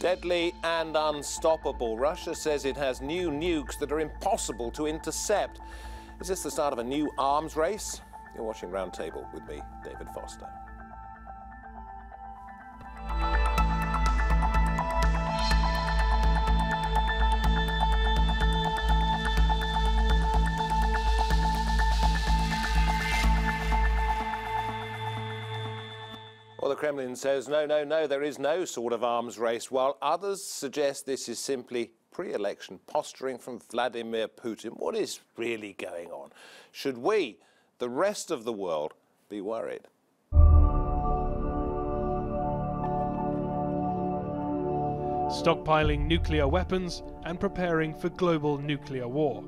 Deadly and unstoppable. Russia says it has new nukes that are impossible to intercept. Is this the start of a new arms race? You're watching Roundtable with me, David Foster. Well, the Kremlin says, no, there is no sort of arms race, while others suggest this is simply pre-election posturing from Vladimir Putin. What is really going on? Should we, the rest of the world, be worried? Stockpiling nuclear weapons and preparing for global nuclear war.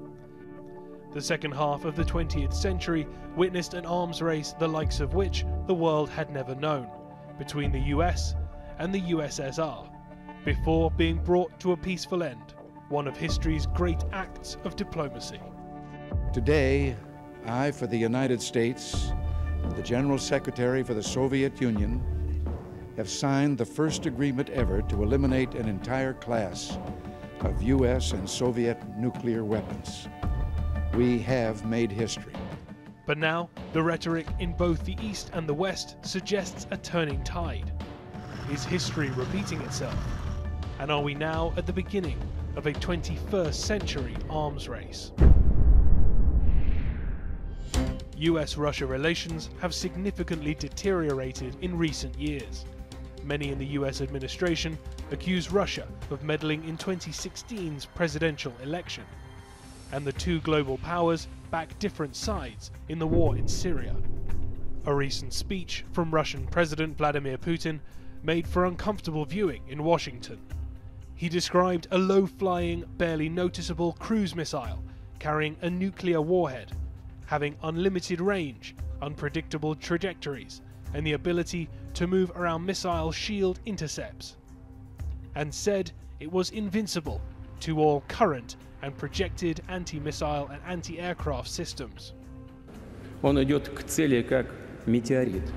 The second half of the 20th century witnessed an arms race the likes of which the world had never known, between the US and the USSR, before being brought to a peaceful end, one of history's great acts of diplomacy. Today, I, for the United States, and the General Secretary for the Soviet Union, have signed the first agreement ever to eliminate an entire class of US and Soviet nuclear weapons. We have made history. But now, the rhetoric in both the East and the West suggests a turning tide. Is history repeating itself? And are we now at the beginning of a 21st century arms race? US-Russia relations have significantly deteriorated in recent years. Many in the US administration accuse Russia of meddling in 2016's presidential election. And the two global powers back different sides in the war in Syria. A recent speech from Russian President Vladimir Putin made for uncomfortable viewing in Washington. He described a low-flying, barely noticeable cruise missile carrying a nuclear warhead, having unlimited range, unpredictable trajectories, and the ability to move around missile shield intercepts, and said it was invincible to all current and projected anti-missile and anti-aircraft systems. Он идет к цели как метеорит.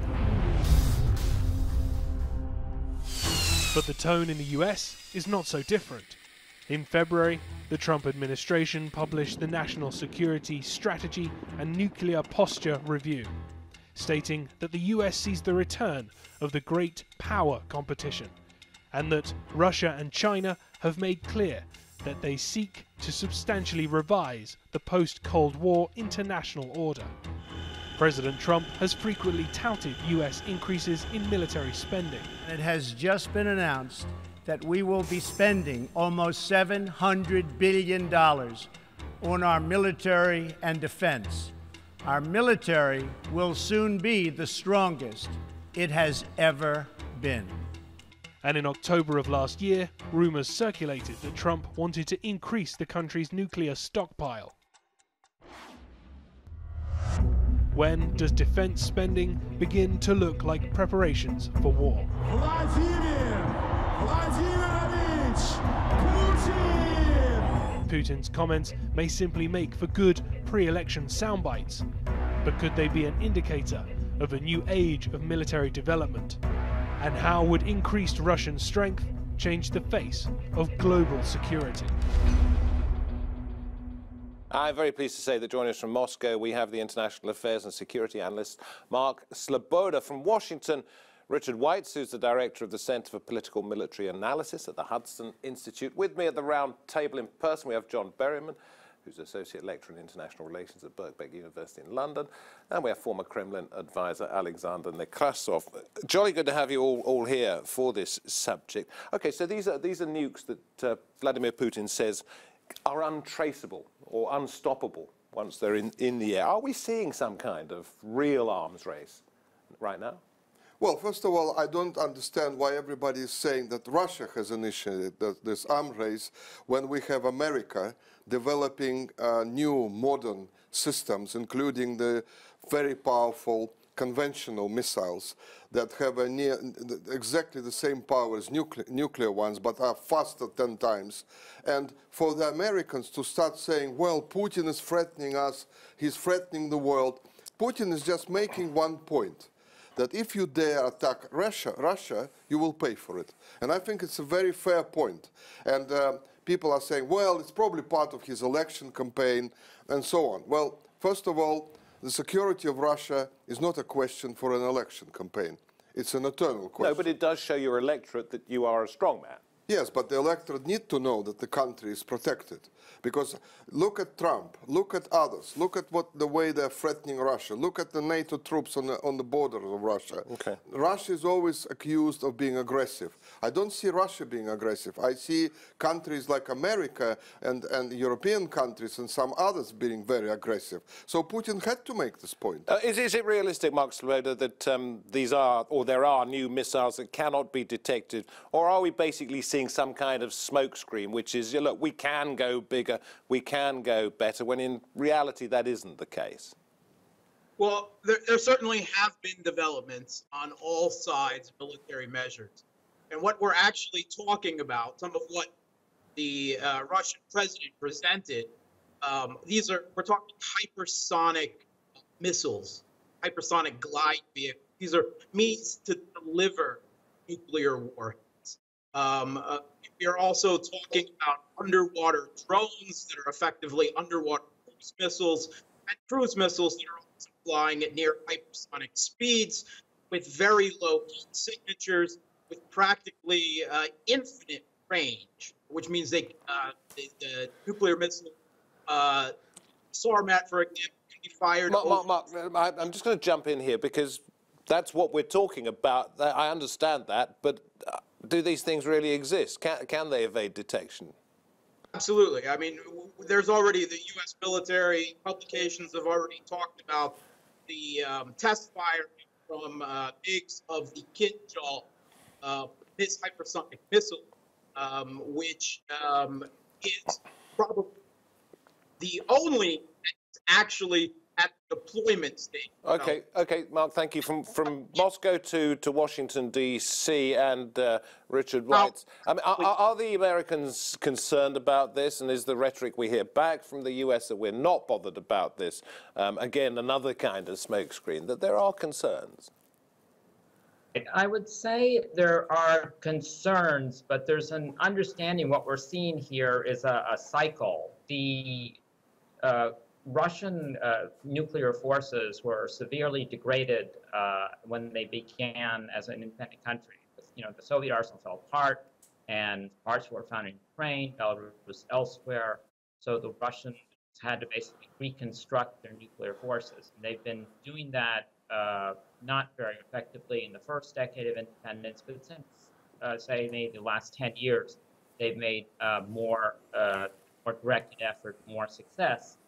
But the tone in the US is not so different. In February, the Trump administration published the National Security Strategy and Nuclear Posture Review, stating that the US sees the return of the great power competition, and that Russia and China have made clear that they seek to substantially revise the post-Cold War international order. President Trump has frequently touted US increases in military spending. It has just been announced that we will be spending almost $700 billion on our military and defense. Our military will soon be the strongest it has ever been. And in October of last year, rumors circulated that Trump wanted to increase the country's nuclear stockpile. When does defense spending begin to look like preparations for war? Vladimir Vladimirovich Putin! Putin's comments may simply make for good pre-election soundbites, but could they be an indicator of a new age of military development? And how would increased Russian strength change the face of global security? I'm very pleased to say that joining us from Moscow, we have the international affairs and security analyst Mark Sleboda. From Washington, Richard Weitz, who's the director of the Center for Political Military Analysis at the Hudson Institute. With me at the round table in person, we have John Berryman, who's Associate Lecturer in International Relations at Birbeck University in London. And we have former Kremlin advisor Alexander Nekrassov. Jolly good to have you all here for this subject. Okay, so these are nukes that Vladimir Putin says are untraceable or unstoppable once they're in the air. Are we seeing some kind of real arms race right now? Well, first of all, I don't understand why everybody is saying that Russia has initiated this arms race when we have America developing new modern systems, including the very powerful conventional missiles that have exactly the same power as nuclear ones, but are faster 10 times. And for the Americans to start saying, well, Putin is threatening us, he's threatening the world, Putin is just making one point, that if you dare attack Russia, you will pay for it. And I think it's a very fair point. And people are saying, well, it's probably part of his election campaign and so on. Well, first of all, the security of Russia is not a question for an election campaign. It's an eternal question. No, but it does show your electorate that you are a strong man. Yes, but the electorate need to know that the country is protected. Because look at Trump, look at others, look at the way they're threatening Russia, look at the NATO troops on the borders of Russia. Okay. Russia is always accused of being aggressive. I don't see Russia being aggressive. I see countries like America and European countries and some others being very aggressive. So Putin had to make this point. Is it realistic, Mark Sleboda, that there are new missiles that cannot be detected, or are we basically seeing some kind of smokescreen, which is, look, we can go bigger, we can go better, when in reality that isn't the case? Well, there certainly have been developments on all sides of military measures. And what we're actually talking about, some of what the Russian president presented, we're talking hypersonic missiles, hypersonic glide vehicles. These are means to deliver nuclear warheads. We're also talking about underwater drones that are effectively underwater cruise missiles, and cruise missiles that are also flying at near hypersonic speeds with very low heat signatures, with practically infinite range, which means the nuclear missile, SARMAT, for example, can be fired. Mark, I'm just going to jump in here because that's what we're talking about. I understand that, but do these things really exist? Can they evade detection? Absolutely. I mean, there's already the U.S. military publications have already talked about the test fire from MiGs of the Kinjal, this hypersonic missile, which is probably the only that's actually at the deployment stage. Okay, Mark, thank you. From Moscow to Washington, D.C. and Richard Weitz. I mean, are the Americans concerned about this? And is the rhetoric we hear back from the U.S. that we're not bothered about this, again, another kind of smokescreen, that there are concerns? I would say there are concerns, but there's an understanding. What we're seeing here is a cycle. The Russian nuclear forces were severely degraded when they began as an independent country. The Soviet arsenal fell apart, and parts were found in Ukraine, Belarus, elsewhere. So the Russians had to basically reconstruct their nuclear forces. And they've been doing that not very effectively in the first decade of independence, but since, say, maybe the last 10 years, they've made more directed effort, more success.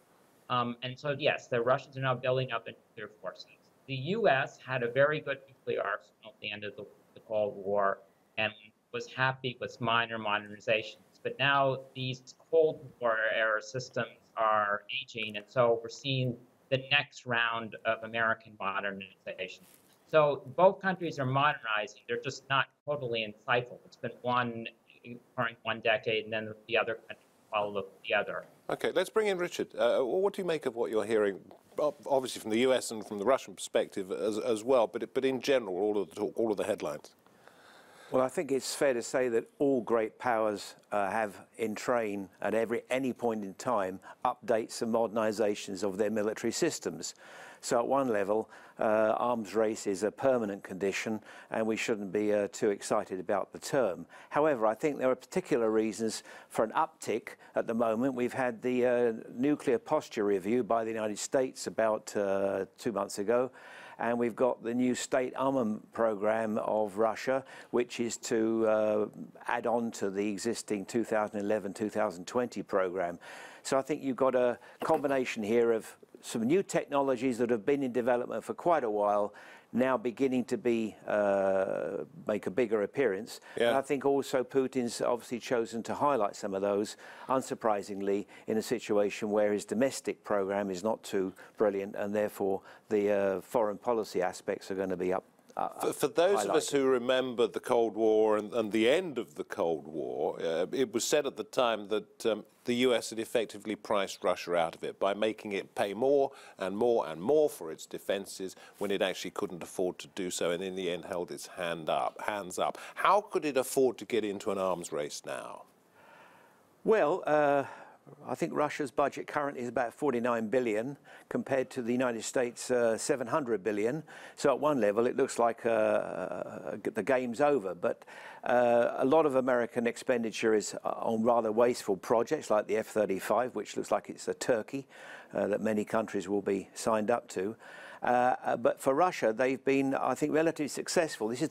And so, yes, the Russians are now building up their nuclear forces. The U.S. had a very good nuclear arsenal at the end of the Cold War and was happy with minor modernizations. But now these Cold War-era systems are aging, and so we're seeing the next round of American modernization. So both countries are modernizing. They're just not totally in cycle. It's been one during one decade, and then the other country follow the other. Okay, let's bring in Richard. What do you make of what you're hearing, obviously from the US and from the Russian perspective as well, but in general, all of the talk, all of the headlines? Well, I think it's fair to say that all great powers have in train at any point in time updates and modernizations of their military systems. So at one level, arms race is a permanent condition, and we shouldn't be too excited about the term. However, I think there are particular reasons for an uptick at the moment. We've had the nuclear posture review by the United States about 2 months ago. And we've got the new state armament program of Russia, which is to add on to the existing 2011-2020 program. So I think you've got a combination here of some new technologies that have been in development for quite a while, now beginning to be make a bigger appearance. Yeah. And I think also Putin's obviously chosen to highlight some of those, unsurprisingly, in a situation where his domestic program is not too brilliant, and therefore the foreign policy aspects are going to be up For those of us who remember the Cold War and the end of the Cold War, it was said at the time that the US had effectively priced Russia out of it by making it pay more and more and more for its defenses when it actually couldn't afford to do so, and in the end held its hands up. How could it afford to get into an arms race now? Well, I think Russia's budget currently is about 49 billion compared to the United States 700 billion. So at one level it looks like the game's over, but a lot of American expenditure is on rather wasteful projects like the F-35, which looks like it's a turkey that many countries will be signed up to. But for Russia, they've been, I think, relatively successful. This is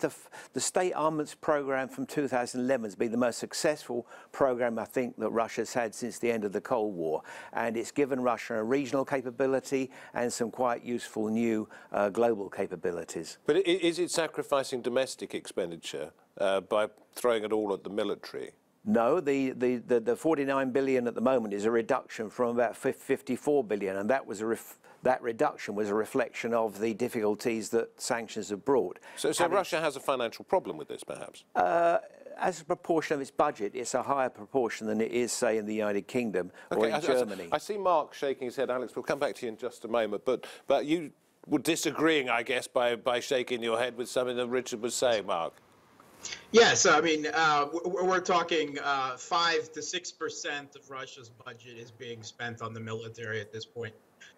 the state armaments program from 2011 has been the most successful program, I think, that Russia's had since the end of the Cold War. And it's given Russia a regional capability and some quite useful new global capabilities. But is it sacrificing domestic expenditure by throwing it all at the military? No, the 49 billion at the moment is a reduction from about 54 billion, and that was that reduction was a reflection of the difficulties that sanctions have brought. So Russia has a financial problem with this, perhaps? As a proportion of its budget, it's a higher proportion than it is, say, in the United Kingdom or in Germany. I see Mark shaking his head. Alex, we'll come back to you in just a moment, but you were disagreeing, I guess, by shaking your head with something that Richard was saying, Mark. Yes, I mean, we're talking 5 to 6% of Russia's budget is being spent on the military at this point.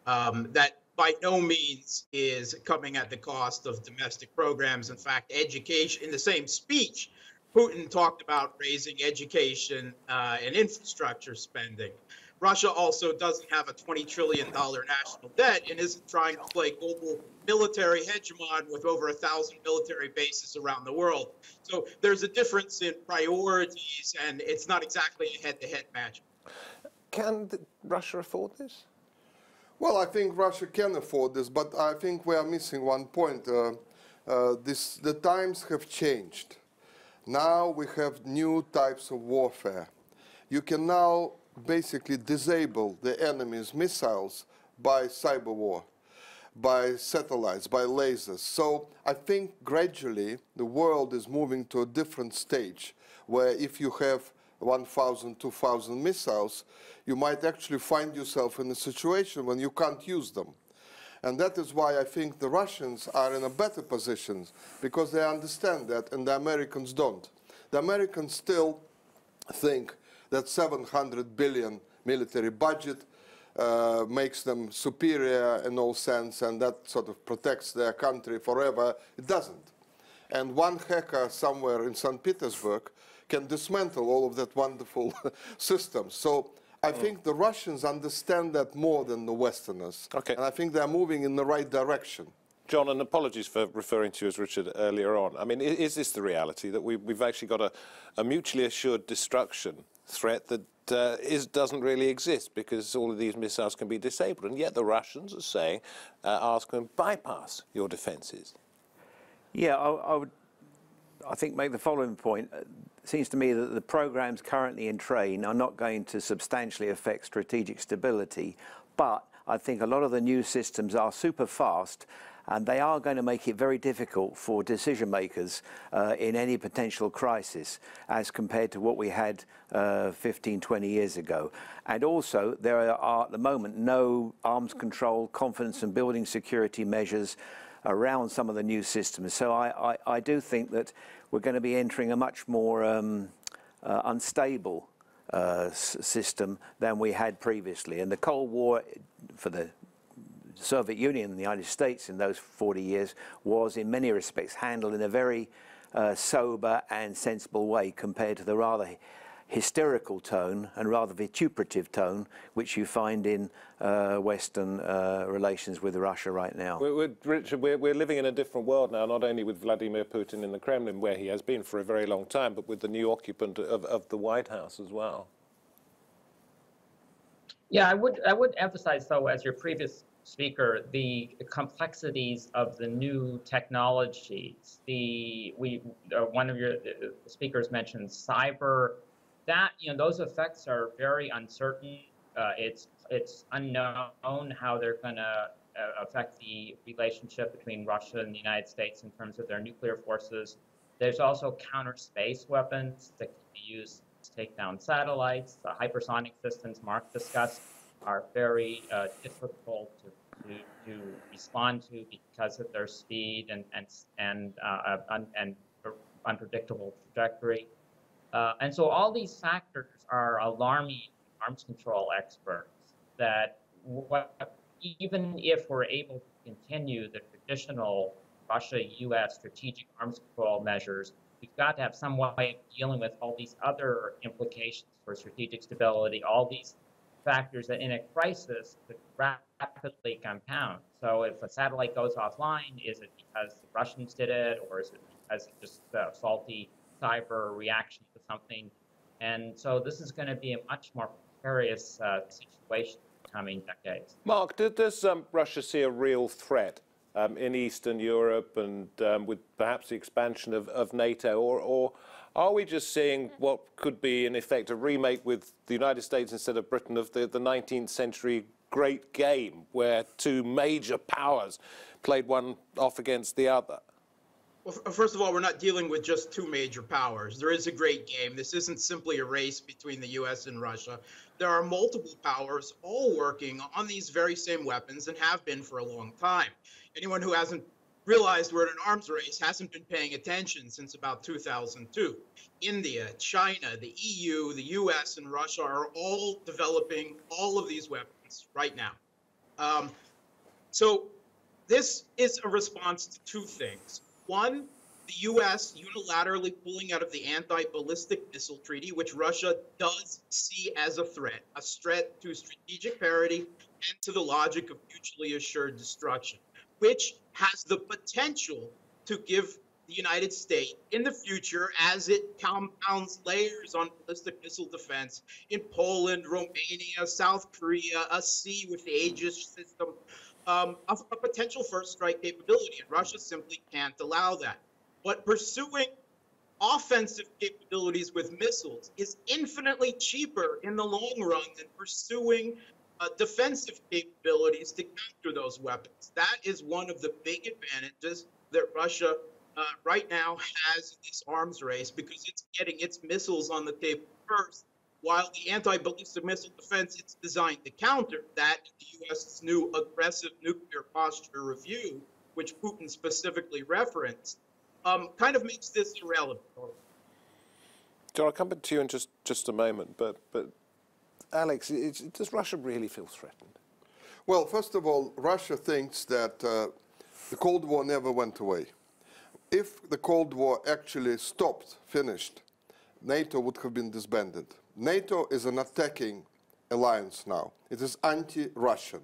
That by no means is coming at the cost of domestic programs. In fact, education, in the same speech, Putin talked about raising education and infrastructure spending. Russia also doesn't have a $20 trillion national debt and isn't trying to play global military hegemon with over 1,000 military bases around the world. So there's a difference in priorities, and it's not exactly a head-to-head match. Can Russia afford this? Well, I think Russia can afford this, but I think we are missing one point. The times have changed. Now we have new types of warfare. You can now basically disable the enemy's missiles by cyber war, by satellites, by lasers. So I think gradually the world is moving to a different stage where if you have 1,000, 2,000 missiles, you might actually find yourself in a situation when you can't use them. And that is why I think the Russians are in a better position, because they understand that and the Americans don't. The Americans still think that 700 billion military budget makes them superior in all sense, and that sort of protects their country forever. It doesn't. And one hacker somewhere in St. Petersburg can dismantle all of that wonderful system. So I think the Russians understand that more than the Westerners. Okay. And I think they're moving in the right direction. John, and apologies for referring to you as Richard earlier on. I mean, is this the reality, that we've actually got a mutually assured destruction threat that doesn't really exist because all of these missiles can be disabled, and yet the Russians are saying ours can bypass your defences? Yeah, I would, I think, make the following point. It seems to me that the programs currently in train are not going to substantially affect strategic stability, but I think a lot of the new systems are super fast, and they are going to make it very difficult for decision makers in any potential crisis as compared to what we had 15, 20 years ago. And also, there are at the moment no arms control, confidence and building security measures around some of the new systems. So I do think that we're going to be entering a much more unstable system than we had previously. And the Cold War for the Soviet Union and the United States in those 40 years was in many respects handled in a very sober and sensible way compared to the rather hysterical tone and rather vituperative tone which you find in Western relations with Russia right now. Richard, we're living in a different world now, not only with Vladimir Putin in the Kremlin, where he has been for a very long time, but with the new occupant of the White House as well. Yeah, I would emphasize, though, as your previous speaker, the complexities of the new technologies. One of your speakers mentioned cyber. That, those effects are very uncertain. It's unknown how they're going to affect the relationship between Russia and the United States in terms of their nuclear forces. There's also counter-space weapons that can be used to take down satellites. The hypersonic systems Mark discussed are very difficult to respond to because of their speed and unpredictable trajectory. And so all these factors are alarming arms control experts that even if we're able to continue the traditional Russia-U.S. strategic arms control measures, we've got to have some way of dealing with all these other implications for strategic stability, all these factors that in a crisis could rapidly compound. So if a satellite goes offline, is it because the Russians did it, or is it because of just a faulty cyber reaction to something? And so this is going to be a much more precarious situation in the coming decades. Mark, does Russia see a real threat in Eastern Europe and with perhaps the expansion of NATO, or are we just seeing what could be, in effect, a remake with the United States instead of Britain of the 19th century great game where two major powers played one off against the other? Well, first of all, we're not dealing with just two major powers. There is a great game. This isn't simply a race between the U.S. and Russia. There are multiple powers all working on these very same weapons and have been for a long time. Anyone who hasn't realized we're in an arms race hasn't been paying attention since about 2002. India, China, the EU, the US, and Russia are all developing all of these weapons right now. So this is a response to two things. One, the US unilaterally pulling out of the anti-ballistic missile treaty, which Russia does see as a threat to strategic parity and to the logic of mutually assured destruction, which has the potential to give the United States in the future, as it compounds layers on ballistic missile defense in Poland, Romania, South Korea, a sea with the Aegis system, a potential first strike capability, and Russia simply can't allow that. But pursuing offensive capabilities with missiles is infinitely cheaper in the long run than pursuing defensive capabilities to counter those weapons. That is one of the big advantages that Russia right now has in this arms race, because it's getting its missiles on the table first, while the anti-ballistic missile defense it's designed to counter, that the U.S.'s new aggressive nuclear posture review, which Putin specifically referenced, kind of makes this irrelevant. John, I'll come back to you in just a moment, but Alex, does Russia really feel threatened? Well, first of all, Russia thinks that the Cold War never went away. If the Cold War actually stopped, finished, NATO would have been disbanded. NATO is an attacking alliance now. It is anti-Russian.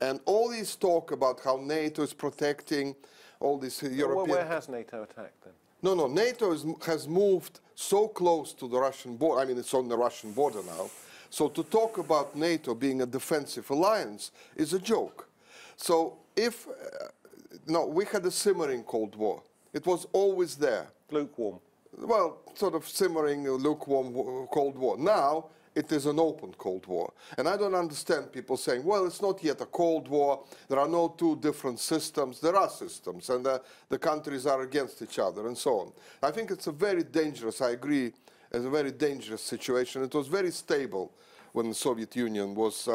And all this talk about how NATO is protecting all these European... Well, where has NATO attacked then? No, NATO has moved so close to the Russian border. I mean, it's on the Russian border now. So to talk about NATO being a defensive alliance is a joke. So if, no, we had a simmering Cold War. It was always there. Lukewarm. Well, sort of simmering, lukewarm Cold War. Now, it is an open Cold War. And I don't understand people saying, well, it's not yet a Cold War. There are no two different systems. There are systems, and the countries are against each other, and so on. I think it's a very dangerous, I agree, it's a very dangerous situation. It was very stable when the Soviet Union was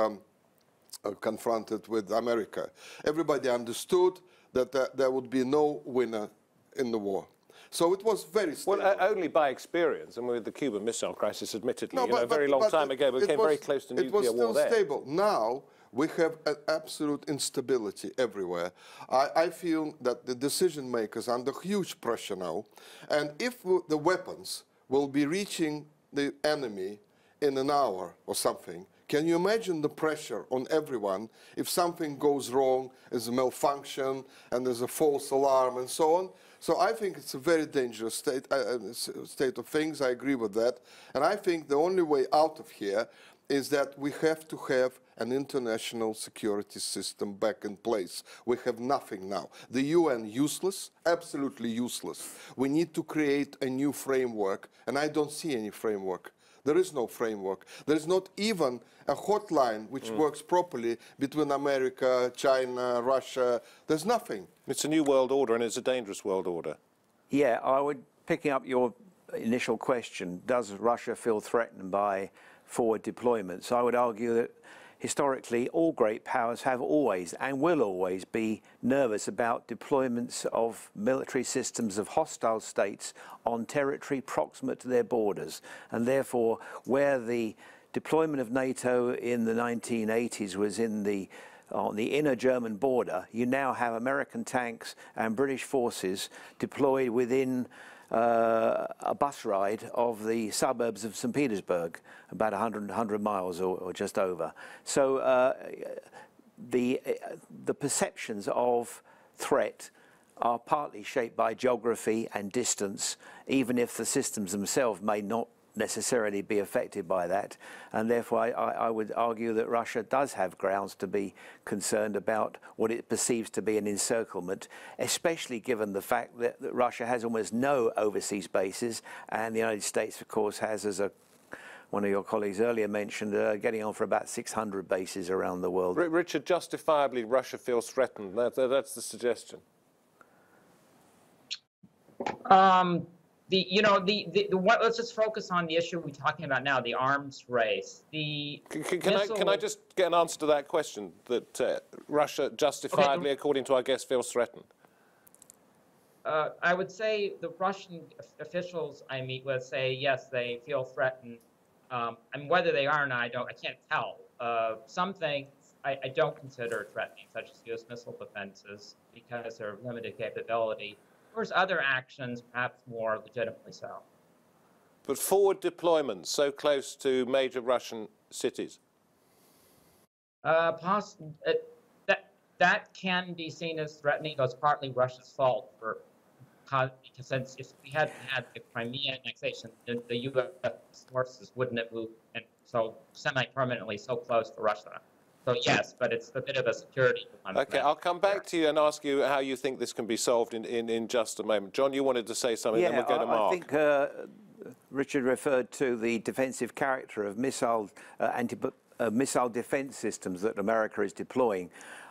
confronted with America. Everybody understood that there would be no winner in the war. So it was very stable. Well, only by experience, and with the Cuban Missile Crisis, admittedly, a very long time ago, we came very close to nuclear war there. It was still stable. Now, we have an absolute instability everywhere. I feel that the decision makers are under huge pressure now, and if the weapons will be reaching the enemy in an hour or something, can you imagine the pressure on everyone if something goes wrong, there's a malfunction, and there's a false alarm, and so on? So I think it's a very dangerous state of things. I agree with that. And I think the only way out of here is that we have to have an international security system back in place. We have nothing now. The UN, useless, absolutely useless. We need to create a new framework, and I don't see any framework. There is no framework. There is not even a hotline which works properly between America, China, Russia. There's nothing. It's a new world order, and it's a dangerous world order. Yeah, I would, picking up your initial question, does Russia feel threatened by forward deployments? I would argue that historically all great powers have always and will always be nervous about deployments of military systems of hostile states on territory proximate to their borders. And therefore, where the deployment of NATO in the 1980s was on the inner German border, you now have American tanks and British forces deployed within a bus ride of the suburbs of St. Petersburg, about 100 miles or just over. So the perceptions of threat are partly shaped by geography and distance, even if the systems themselves may not necessarily be affected by that. And therefore I would argue that Russia does have grounds to be concerned about what it perceives to be an encirclement, especially given the fact that Russia has almost no overseas bases, and the United States, of course, has, as one of your colleagues earlier mentioned, getting on for about 600 bases around the world. Richard, justifiably, Russia feels threatened. That's the suggestion. Let's just focus on the issue we're talking about now, the arms race. Can I just get an answer to that question, that Russia justifiably, according to our guest, feels threatened? I would say the Russian officials I meet with say, yes, they feel threatened. I mean, whether they are or not, I can't tell. Some things I don't consider threatening, such as U.S. missile defenses, because they're of limited capability. Whereas other actions, perhaps more legitimately so. But forward deployments so close to major Russian cities? That can be seen as threatening. It was partly Russia's fault, because since if we hadn't had the Crimea annexation, the U.S. forces wouldn't have moved and so semi-permanently so close to Russia. So yes, but it's a bit of a security dilemma. Okay, I'll come back to you and ask you how you think this can be solved in just a moment. John, you wanted to say something, then we'll go to Mark. I think Richard referred to the defensive character of missile defense systems that America is deploying.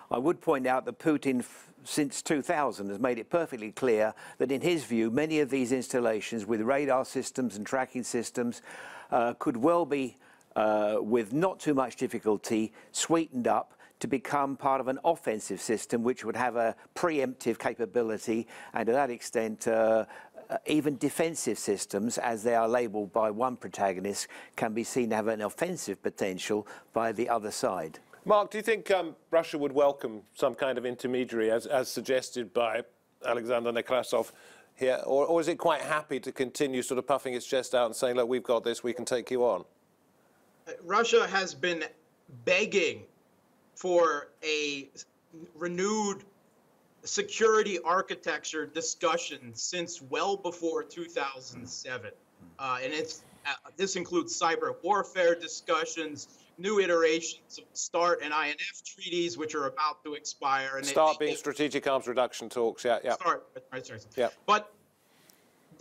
I would point out that Putin, since 2000, has made it perfectly clear that, in his view, many of these installations with radar systems and tracking systems could well be with not too much difficulty, sweetened up to become part of an offensive system which would have a preemptive capability, and to that extent even defensive systems, as they are labelled by one protagonist, can be seen to have an offensive potential by the other side. Mark, do you think Russia would welcome some kind of intermediary, as suggested by Alexander Nekrassov here, or is it quite happy to continue sort of puffing its chest out and saying, look, we've got this, we can take you on? Russia has been begging for a renewed security architecture discussion since well before 2007. And this includes cyber warfare discussions, new iterations of START and INF treaties, which are about to expire. And START being strategic arms reduction talks, yeah. START, right. Yeah. But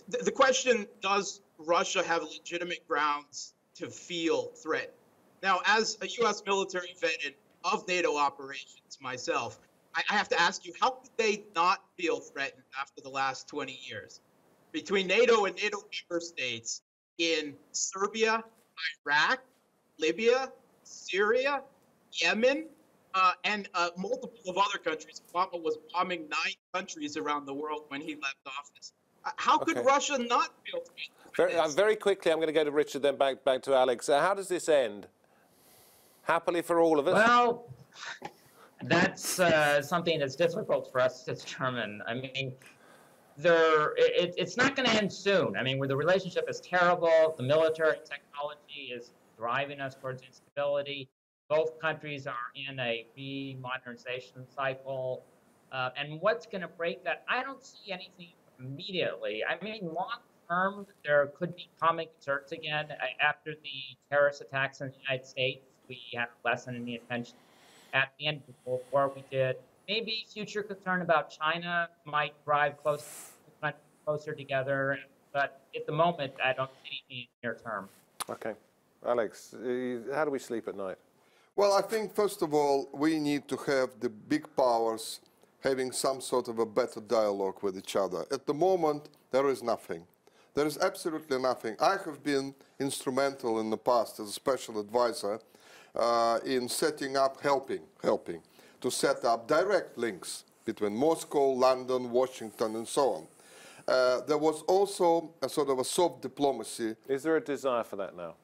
the question, does Russia have legitimate grounds to feel threat? Now, as a U.S. military vet of NATO operations myself, I have to ask you, how could they not feel threatened after the last 20 years? Between NATO and NATO member states in Serbia, Iraq, Libya, Syria, Yemen, and multiple of other countries. Obama was bombing 9 countries around the world when he left office. How could Russia not feel threatened? Very quickly, I'm going to go to Richard, then back to Alex. How does this end? Happily for all of us? Well, that's something that's difficult for us to determine. I mean, it's not going to end soon. I mean, where the relationship is terrible, the military technology is driving us towards instability. Both countries are in a remodernization cycle. And what's going to break that? I don't see anything immediately. I mean, long term, there could be common concerns again. After the terrorist attacks in the United States, we had a lesson in the attention. At the end of the Cold War, we did. Maybe future concern about China might drive closer together. But at the moment, I don't see anything near term. Okay. Alex, how do we sleep at night? Well, I think, first of all, we need to have the big powers having some sort of a better dialogue with each other. At the moment, there is nothing. There is absolutely nothing. I have been instrumental in the past as a special advisor in setting up, helping to set up direct links between Moscow, London, Washington, and so on. There was also a sort of a soft diplomacy. Is there a desire for that now?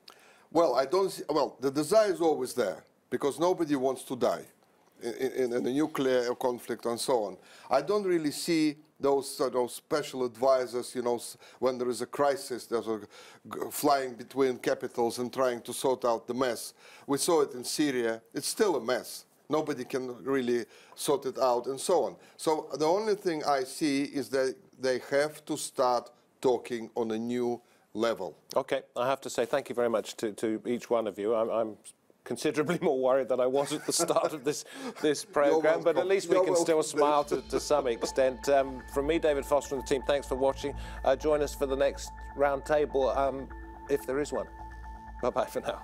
Well, I don't see, well, the desire is always there, because nobody wants to die in a nuclear conflict and so on. I don't really see those special advisors, you know, when there is a crisis, they're flying between capitals and trying to sort out the mess. We saw it in Syria. It's still a mess. Nobody can really sort it out and so on. So the only thing I see is that they have to start talking on a new level. Okay, I have to say thank you very much to each one of you. I'm considerably more worried than I was at the start of this programme, but at least we can still smile to some extent. From me, David Foster, and the team, thanks for watching. Join us for the next roundtable, if there is one. Bye-bye for now.